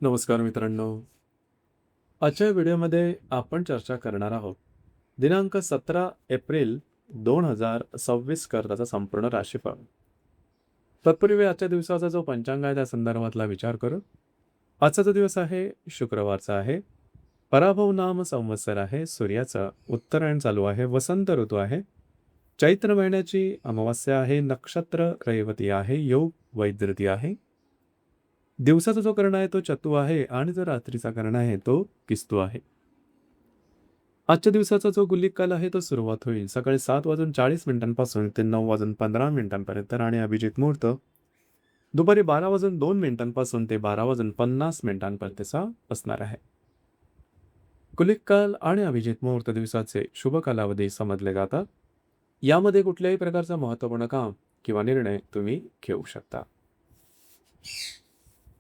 नमस्कार मित्रांनो. आजच्या व्हिडिओमध्ये आपण चर्चा करणार आहोत दिनांक 17 एप्रिल 2026 करताचा संपूर्ण राशीफळ. तत्पूर्वी आजच्या दिवसाचा जो पंचांग आहे त्या संदर्भातला विचार करू. आजचा जो दिवस आहे शुक्रवारचा आहे. पराभव नाम संवत्सर आहे. सूर्याचं उत्तरायण चालू आहे. वसंत ऋतू आहे. चैत्र महिन्याची अमावास्या आहे. नक्षत्र रैवती आहे. योग वैद्यती आहे. दिवसाचा जो कर्ण आहे तो चतु आहे आणि जो रात्रीचा कर्ण आहे तो किस्तू आहे. आजच्या दिवसाचा जो गुल्लिक काल आहे तो सुरुवात होईल सकाळी 7:40 ते 9:15 आणि अभिजित मुहूर्त दुपारी 12:02 ते 12:50 असणार आहे. गुल्लिक काल आणि अभिजित मुहूर्त दिवसाचे शुभ कालावधी समजले जातात. यामध्ये कुठल्याही प्रकारचा महत्त्वपूर्ण काम किंवा निर्णय तुम्ही घेऊ शकता.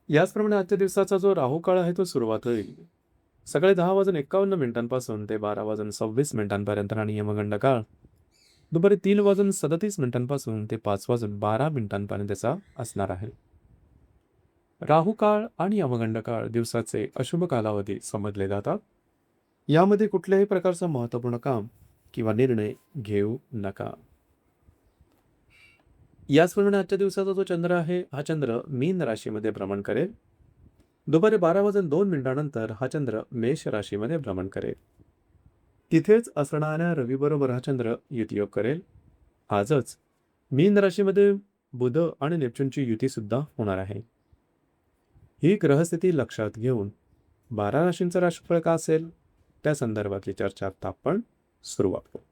याचप्रमाणे आजच्या दिवसाचा जो राहू काळ आहे तो सुरुवात होईल सकाळी 10:51 ते 12:26 आणि यमगंड काळ दुपारी 3:37 ते 5:12 असणार आहे. राहू काळ आणि यमगंड काळ दिवसाचे अशुभ कालावधी समजले जातात. यामध्ये कुठल्याही प्रकारचं महत्त्वपूर्ण काम किंवा निर्णय घेऊ नका. याचप्रमाणे आजच्या दिवसाचा जो चंद्र आहे हा चंद्र मीन राशीमध्ये भ्रमण करेल. दुपारी 12:02 हा चंद्र मेष राशीमध्ये भ्रमण करेल. तिथेच असणाऱ्या रवीबरोबर हा चंद्र युतियोग करेल. आजच मीन राशीमध्ये बुध आणि नेपच्यूनची युती सुद्धा होणार आहे. ही ग्रहस्थिती लक्षात घेऊन 12 राशींचा राशीफळ का असेल त्या संदर्भातली चर्चा आता आपण सुरुवात करू.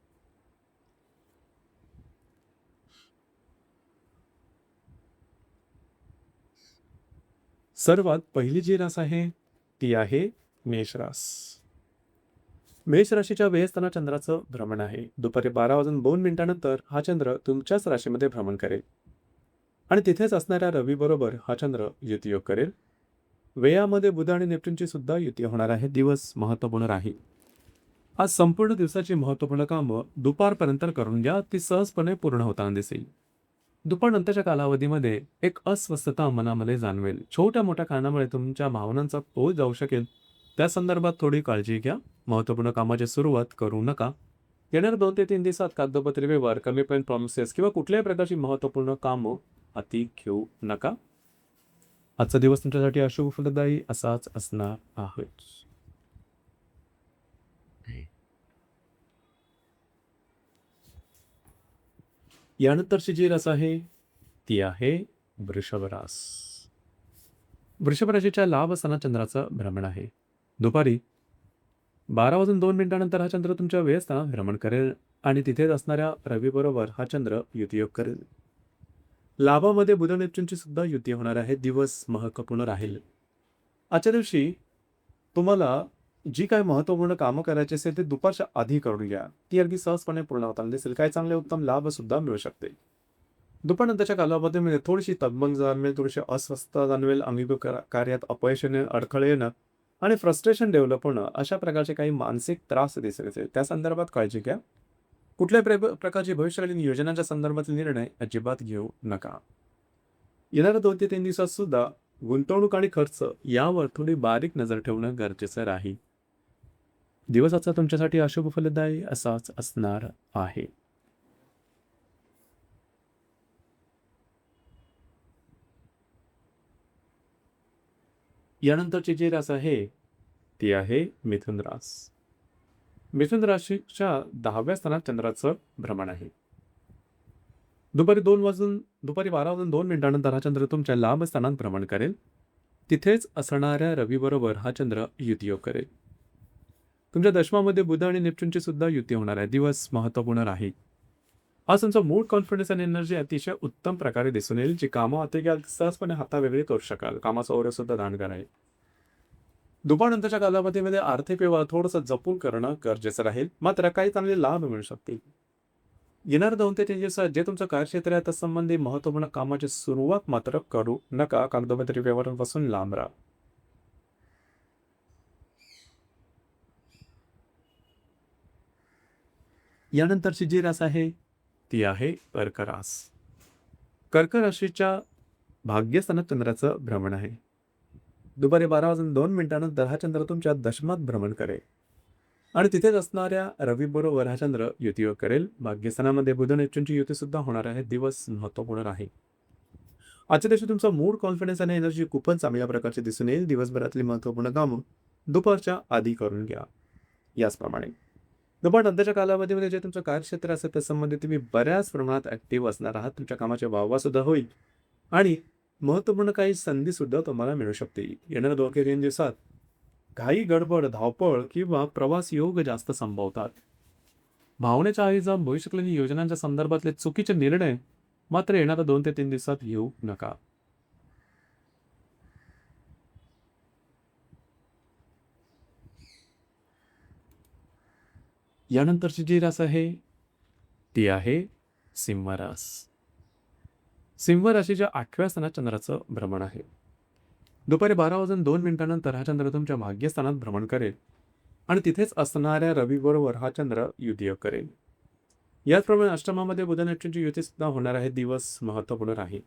सर्वात पहिली जी रास आहे ती आहे मेष रास. मेष राशीच्या व्ययस्थानात चंद्राचं भ्रमण आहे. दुपारी 12:02 हा चंद्र तुमच्याच राशीमध्ये भ्रमण करेल आणि तिथेच असणाऱ्या रवी बरोबर हा चंद्र युतियोग करेल. व्ययामध्ये बुध आणि नेपच्यूनची सुद्धा युती होणार आहे. दिवस महत्त्वपूर्ण राहील. आज संपूर्ण दिवसाची महत्त्वपूर्ण कामं दुपारपर्यंत करून घ्या. ती सहजपणे पूर्ण होताना दिसेल. दुपारनंतरच्या कालावधीमध्ये एक अस्वस्थता मनामध्ये जाणवेल. छोट्या मोठ्या कारणामुळे तुमच्या भावनांचा तोल जाऊ शकेल. त्या संदर्भात थोडी काळजी घ्या. महत्त्वपूर्ण कामाची सुरुवात करू नका. येणाऱ्या 2 ते 3 दिवसात कागदोपत्री व्यवहार, कमिटमेंट, प्रॉमिसेस किंवा कुठल्याही प्रकारची महत्त्वपूर्ण कामं हाती घेऊ नका. आजचा दिवस तुमच्यासाठी अशुभ फलदायी असाच असणार आहे. यानंतरची जी रास आहे ती आहे वृषभ रास. वृषभ राशीच्या लाभ स्थानात चंद्राचं भ्रमण आहे. दुपारी 12:02 हा चंद्र तुमच्या व्ययस्थानात भ्रमण करेल आणि तिथेच असणाऱ्या रवीबरोबर हा चंद्र युतियोग करेल. लाभामध्ये बुध नेपच्यूनची सुद्धा युती होणार आहे. दिवस महत्त्वपूर्ण राहील. आजच्या दिवशी तुम्हाला जी काय महत्त्वपूर्ण कामं करायची असेल ते दुपारच्या आधी करून घ्या. ती अगदी सहजपणे पूर्ण होताना दिसेल. काही चांगले उत्तम लाभ सुद्धा मिळू शकते. दुपारनंतरच्या कालावधीमध्ये थोडीशी तगमग जाणवेल, थोडीशी अस्वस्थता जाणवेल, अंगी कार्यात अपयश येणं, अडथळे येणं आणि फ्रस्ट्रेशन डेव्हलप होणं अशा प्रकारचे काही मानसिक त्रास दिसत असेल त्या संदर्भात काळजी घ्या. कुठल्याही प्रकारची भविष्यकालीन योजनांच्या संदर्भातील निर्णय अजिबात घेऊ नका. येणाऱ्या 2 ते 3 दिवसात सुद्धा गुंतवणूक आणि खर्च यावर थोडी बारीक नजर ठेवणं गरजेचं राहील. दिवसाचा तुमच्यासाठी अशुभ फलदायी असाच असणार आहे. यानंतरची जी रास आहे ती आहे मिथुन रास. मिथुन राशीच्या 10व्या स्थानात चंद्राचं भ्रमण आहे. दुपारी 12:02 हा चंद्र तुमच्या लाभ स्थानात भ्रमण करेल. तिथेच असणाऱ्या रवीबरोबर हा चंद्र युतियोग करेल. तुमच्या दशमामध्ये बुध आणि नेपच्यूनची सुद्धा युती होणार आहे. दिवस महत्त्वपूर्ण राहील. आज तुमचा मूड, कॉन्फिडन्स आणि एनर्जी अतिशय उत्तम प्रकारे दिसून येईल. जी कामं हाती घ्याल सहजपणे हातावेगळी करू शकाल. कामाचा ओढा सुद्धा दांड कराल. दुपारनंतरच्या कालावधीमध्ये आर्थिक व्यवहार थोडंसं जपून करणं गरजेचं राहील. मात्र काही चांगले लाभ मिळू शकतील. येणाऱ्या 2 ते 3 दिवसात जे तुमचं कार्यक्षेत्र आहे त्यासंबंधी महत्त्वपूर्ण कामाची सुरुवात मात्र करू नका. कागदोपत्री व्यवहारांपासून लांब राहा. यानंतरची जी रास आहे ती आहे कर्क रास. कर्क राशीच्या भाग्यस्थानात चंद्राचं भ्रमण आहे. दुपारी 12 वाजून 2 मिनिटानंतर हा चंद्र तुमच्या दशमात भ्रमण करेल आणि तिथेच असणाऱ्या रवीबरोबर हा चंद्र युतीयोग करेल. भाग्यस्थानामध्ये बुध नेपच्यूनची युती सुद्धा होणार आहे. दिवस महत्त्वपूर्ण राहील. आजच्या दिवशी तुमचा मूड, कॉन्फिडन्स आणि एनर्जी खूपच चांगल्या प्रकारची दिसून येईल. दिवसभरातली महत्त्वपूर्ण कामं दुपारच्या आधी करून घ्या. याचप्रमाणे दुपार नंतरच्या कालावधीमध्ये जे तुमचं कार्यक्षेत्र असेल त्या संबंधित तुम्ही बऱ्याच प्रमाणात ऍक्टिव्ह असणार आहात. तुमच्या कामाचे वाहवा सुद्धा होईल आणि महत्त्वपूर्ण काही संधी सुद्धा तुम्हाला मिळू शकते. येणाऱ्या 2 ते 3 दिवसात घाई गडबड, धावपळ किंवा प्रवास योग जास्त संभवतात. भावनेच्या आईचा भविष्यकालीन योजनांच्या संदर्भातले चुकीचे निर्णय मात्र येणाऱ्या 2 ते 3 दिवसात घेऊ नका. यानंतरची जी रास आहे ती आहे सिंह रास. सिंह राशीच्या 8व्या स्थानात चंद्राचं भ्रमण आहे. दुपारी 12 वाजून 2 मिनिटानंतर हा चंद्र तुमच्या भाग्यस्थानात भ्रमण करेल आणि तिथेच असणाऱ्या रवीबरोबर हा चंद्र युतीयोग करेल. याचप्रमाणे अष्टमामध्ये बुध नेपच्यूनची युती सुद्धा होणार आहे. दिवस महत्त्वपूर्ण राहील.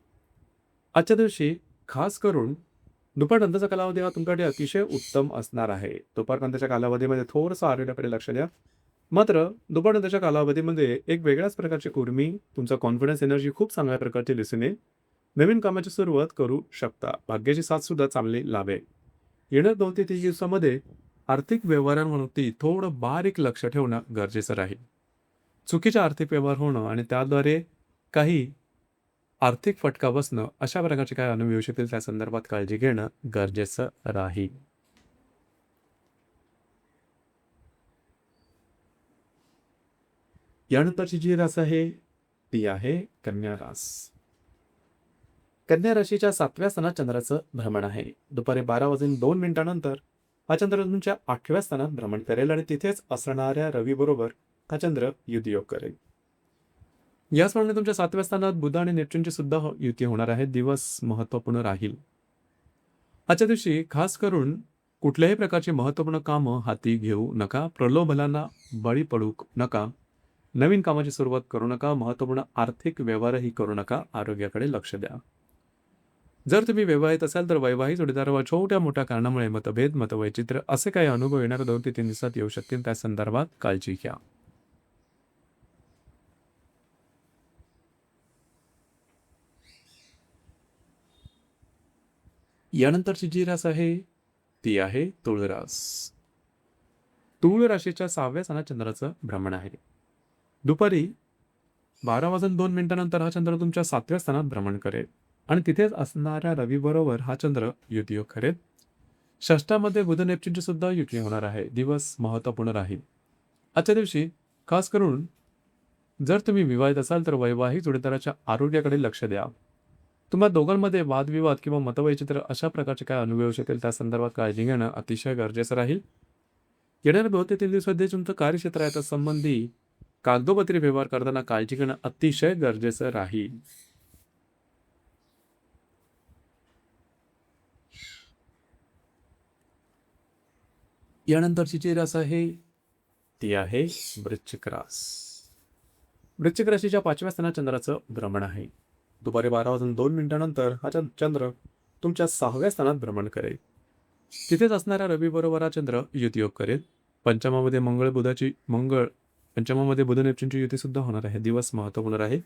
आजच्या दिवशी खास करून दुपारनंतरचा कालावधी हा तुमच्याकडे अतिशय उत्तम असणार आहे. दुपारनंतरच्या कालावधीमध्ये थोडंसं आरोग्याकडे लक्ष द्या. मात्र दुपारनंतरच्या कालावधीमध्ये एक वेगळ्याच प्रकारची उर्मी, तुमचा कॉन्फिडन्स, एनर्जी खूप चांगल्या प्रकारची दिसून येईल. नवीन कामाची सुरुवात करू शकता. भाग्याची साथ सुद्धा चांगली लाभेल. येणाऱ्या 2 ते 3 दिवसामध्ये आर्थिक व्यवहारांवरती थोडं बारीक लक्ष ठेवणं गरजेचं राहील. चुकीचे आर्थिक व्यवहार होणं आणि त्याद्वारे काही आर्थिक फटका बसणं अशा प्रकारचे काय अनुभव येऊ शकतील त्या संदर्भात काळजी घेणं गरजेचं राहील. यानंतरची जी रास आहे ती आहे कन्या रास. कन्या राशीच्या 7व्या स्थानात चंद्राचं भ्रमण आहे. दुपारी 12 वाजून 2 मिनिटानंतर हा चंद्र तुमच्या 8व्या स्थानात भ्रमण करेल आणि तिथेच असणाऱ्या रवीबरोबर हा चंद्र युतीयोग करेल. याचप्रमाणे तुमच्या 7व्या स्थानात बुध आणि नेपच्यूनची सुद्धा युती होणार आहे. दिवस महत्त्वपूर्ण राहील. आजच्या दिवशी खास करून कुठल्याही प्रकारची महत्त्वपूर्ण कामं हाती घेऊ नका. प्रलोभनांना बळी पडू नका. नवीन कामाची सुरुवात करू नका. महत्त्वपूर्ण आर्थिक व्यवहारही करू नका. आरोग्याकडे लक्ष द्या. जर तुम्ही विवाहित असाल तर वैवाहिक जोडीदारावर छोट्या मोठ्या कारणामुळे मतभेद, मतवैचित्र्य असे काही अनुभव येणाऱ्या 2 ते 3 दिवसात येऊ शकतील. त्या संदर्भात काळजी घ्या. यानंतरची जी रास आहे ती आहे तुळ रास. तुळ राशीच्या 6व्या स्थानात चंद्राचं भ्रमण आहे. दुपारी 12 वाजून 2 मिनिटानंतर हा चंद्र तुमच्या 7व्या स्थानात भ्रमण करेल आणि तिथेच असणाऱ्या रवीबरोबर हा चंद्र युतीयोग करेल. षष्ठामध्ये बुध नेपच्यूनची सुद्धा युती होणार आहे. दिवस महत्त्वपूर्ण राहील. आजच्या दिवशी खास करून जर तुम्ही विवाहित असाल तर वैवाहिक जोडीदाराच्या आरोग्याकडे लक्ष द्या. तुम्हा दोघांमध्ये वादविवाद किंवा मतवैचित्र अशा प्रकारचे काय अनुभव येऊ शकेल त्या संदर्भात काळजी घेणं अतिशय गरजेचं राहील. येणाऱ्या 2 ते 3 दिवसामध्ये तुमचं कार्यक्षेत्र आहे त्या संबंधी कागदोपत्री व्यवहार करताना काळजी घेणं अतिशय गरजेचं राहील. यानंतरची जी रास आहे ती आहे वृश्चिक रास. वृश्चिक राशीच्या 5व्या स्थानात चंद्राचं भ्रमण आहे. दुपारी 12 वाजून 2 मिनिटानंतर हा चंद्र तुमच्या 6व्या स्थानात भ्रमण करेल. तिथेच असणाऱ्या रवीबरोबर हा चंद्र युतीयोग करेल. पंचमामध्ये बुध नेपच्यूनची युती सुद्धा होणार आहे. दिवस महत्त्वपूर्ण राहील.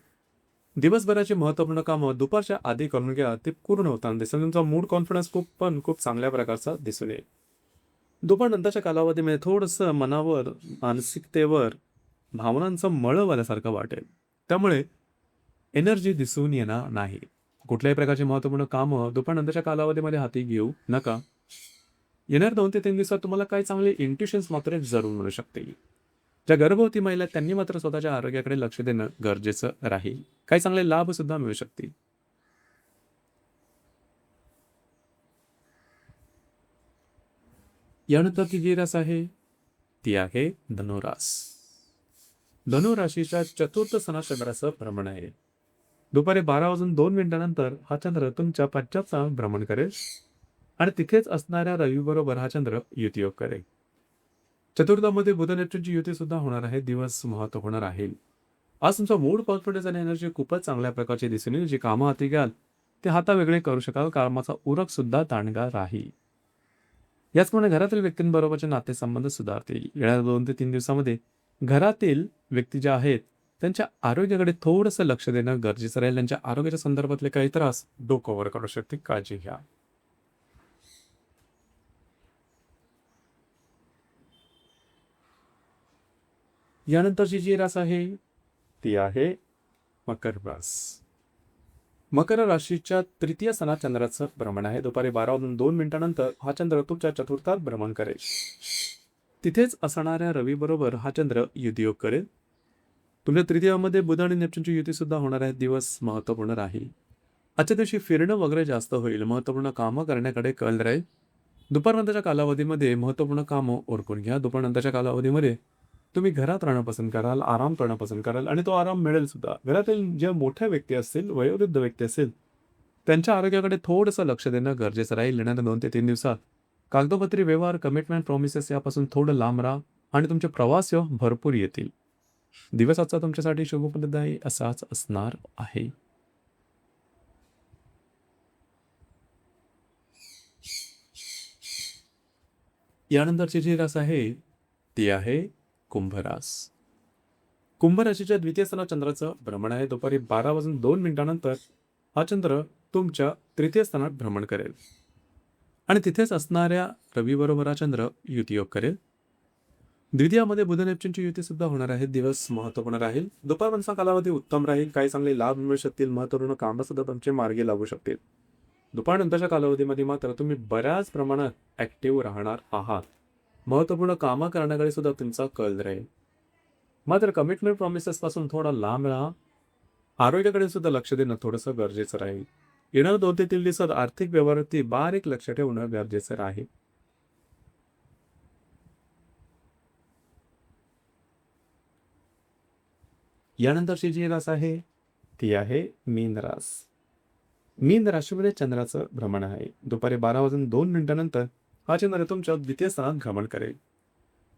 दिवसभराची महत्त्वपूर्ण कामं दुपारच्या आधी करून घ्या. ते पूर्ण होताना दिसेल. तुमचा मूड, कॉन्फिडन्स खूप चांगल्या प्रकारचा दिसून येईल. दुपारनंतरच्या कालावधीमध्ये थोडंसं मनावर, मानसिकतेवर भावनांचं मळं आल्यासारखं वाटेल. त्यामुळे एनर्जी दिसून येणार नाही. कुठल्याही प्रकारची महत्त्वपूर्ण कामं दुपारनंतरच्या कालावधीमध्ये हाती घेऊ नका. येणाऱ्या 2 ते 3 दिवसात तुम्हाला काही चांगले इंट्युशन्स मात्र जरूर मिळू शकतील. ज्या गर्भवती महिला आहेत त्यांनी मात्र स्वतःच्या आरोग्याकडे लक्ष देणं गरजेचं राहील. काही चांगले लाभ सुद्धा मिळू शकतील. यानंतरची जी रास आहे ती आहे धनुरास. धनुराशीच्या 4थ्या स्थानात चंद्राचं भ्रमण आहे. दुपारी 12 वाजून 2 मिनिटानंतर हा चंद्र तुमच्या 5व्या स्थानात भ्रमण करेल आणि तिथेच असणाऱ्या रवीबरोबर हा चंद्र युतीयोग करेल. चतुर्थामध्ये बुध नेपच्यूनची युती सुद्धा होणार आहे. दिवस महत्त्वपूर्ण राहील. आज तुमचा मूड, कॉन्फिडन्स आणि एनर्जी खूपच चांगल्या प्रकारची दिसून येईल. जी कामं हाती घ्याल ते हातावेगळे करू शकाल. कामाचा उरक सुद्धा दांडगा राहील. याचप्रमाणे घरातील व्यक्तींबरोबरचे नातेसंबंध सुधारतील. येणाऱ्या 2 ते 3 दिवसामध्ये घरातील व्यक्ती ज्या आहेत त्यांच्या आरोग्याकडे थोडंसं लक्ष देणं गरजेचं राहील. त्यांच्या आरोग्याच्या संदर्भातले काही त्रास डोकं वर करू शकते, काळजी घ्या. यानंतरची जी रास आहे ती आहे मकर रास. मकर राशीच्या तृतीय स्थानात चंद्राचं भ्रमण आहे. दुपारी 12:02 हा चंद्र तुमच्या चतुर्थात भ्रमण करेल. तिथेच असणाऱ्या रवी बरोबर हा चंद्र युतियोग करेल. तुमच्या तृतीयामध्ये बुध आणि नेपच्यूनची युती सुद्धा होणार आहे. दिवस महत्वपूर्ण राहील. आजच्या दिवशी फिरणं वगैरे जास्त होईल. महत्वपूर्ण कामं करण्याकडे कल राहील. दुपारनंतरच्या कालावधीमध्ये महत्वपूर्ण कामं उरकून घ्या. दुपारनंतरच्या कालावधीमध्ये तुम्ही घरात राहणं पसंत कराल, आराम करणं पसंत कराल आणि तो आराम मिळेल सुद्धा. घरातील ज्या मोठ्या व्यक्ती असतील, वयोवृद्ध व्यक्ती असेल, त्यांच्या आरोग्याकडे थोडंसं लक्ष देणं गरजेचं राहील. येणाऱ्या 2 ते 3 दिवसात कागदोपत्री व्यवहार, कमिटमेंट, प्रॉमिसेस यापासून थोडं लांब राहा आणि तुमचे प्रवास भरपूर येतील. दिवस आजचा तुमच्यासाठी शुभफलदायी असाच असणार आहे. यानंतरची जी रास आहे ती आहे कुंभ रास. कुंभ राशीच्या द्वितीय स्थानात चंद्राचं भ्रमण आहे. दुपारी 12:02 हा चंद्र तुमच्या तृतीय स्थानात भ्रमण करेल आणि तिथेच असणाऱ्या रवी बरोबर हा चंद्र युतियोग करेल. द्वितीयामध्ये बुध नेपच्यूनची युती सुद्धा होणार आहे. दिवस महत्वपूर्ण राहील. दुपारपर्यंतचा कालावधी उत्तम राहील. काही चांगले लाभ मिळू शकतील. महत्वपूर्ण कामं सुद्धा तुमचे मार्गी लागू शकतील. दुपारनंतरच्या कालावधीमध्ये मात्र तुम्ही बऱ्याच प्रमाणात ॲक्टिव्ह राहणार आहात. महत्त्वपूर्ण कामं करण्याकडे सुद्धा तुमचा कल राहील. मात्र कमिटमेंट प्रॉमिसेस पासून थोडा लांब राहा. आरोग्याकडे सुद्धा लक्ष देणं थोडंसं गरजेचं राहील. येणाऱ्या 2 ते 3 दिवसात आर्थिक व्यवहारावरती बारीक लक्ष ठेवणं गरजेचं राहील. यानंतरची जी रास आहे ती आहे मीन रास. मीन राशीमध्ये चंद्राचं भ्रमण आहे. दुपारी 12:02 हा चंद्र तुमच्या द्वितीय स्थानात भ्रमण करेल.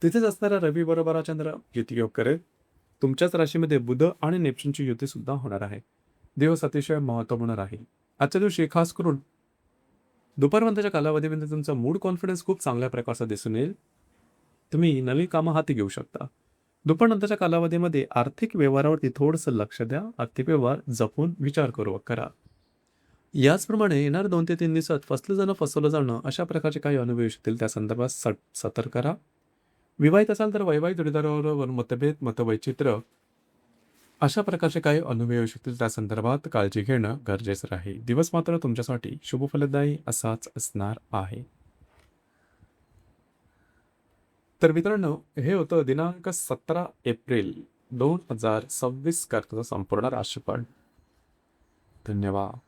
तिथेच असणाऱ्या रवी बरोबर हा चंद्र युतियोग करेल. तुमच्याच राशीमध्ये बुध आणि नेपच्यूनची युती सुद्धा होणार आहे. दिवस अतिशय महत्वपूर्ण राहील. आजच्या दिवशी खास करून दुपारनंतरच्या कालावधीमध्ये तुमचा मूड कॉन्फिडन्स खूप चांगल्या प्रकारचा दिसून येईल. तुम्ही नवी कामं हाती घेऊ शकता. दुपारनंतरच्या कालावधीमध्ये आर्थिक व्यवहारावरती थोडंसं लक्ष द्या. आर्थिक व्यवहार जपून विचारपूर्वक करा. याचप्रमाणे येणाऱ्या 2 ते 3 दिवसात फसवलं जाणं अशा प्रकारचे काही अनुभव येऊ शकतील. त्या संदर्भात सतर्क राहा. विवाहित असाल तर वैवाहिक जोडीदाराबरोबर मतभेद, मतवैचित्र्य अशा प्रकारचे काही अनुभव येऊ शकतील. त्या संदर्भात काळजी घेणं गरजेचं राहील. दिवस मात्र तुमच्यासाठी शुभफलदायी असाच असणार आहे. तर मित्रांनो, हे होतं दिनांक 17 एप्रिल 2026 करताचं संपूर्ण राशीफळ. धन्यवाद.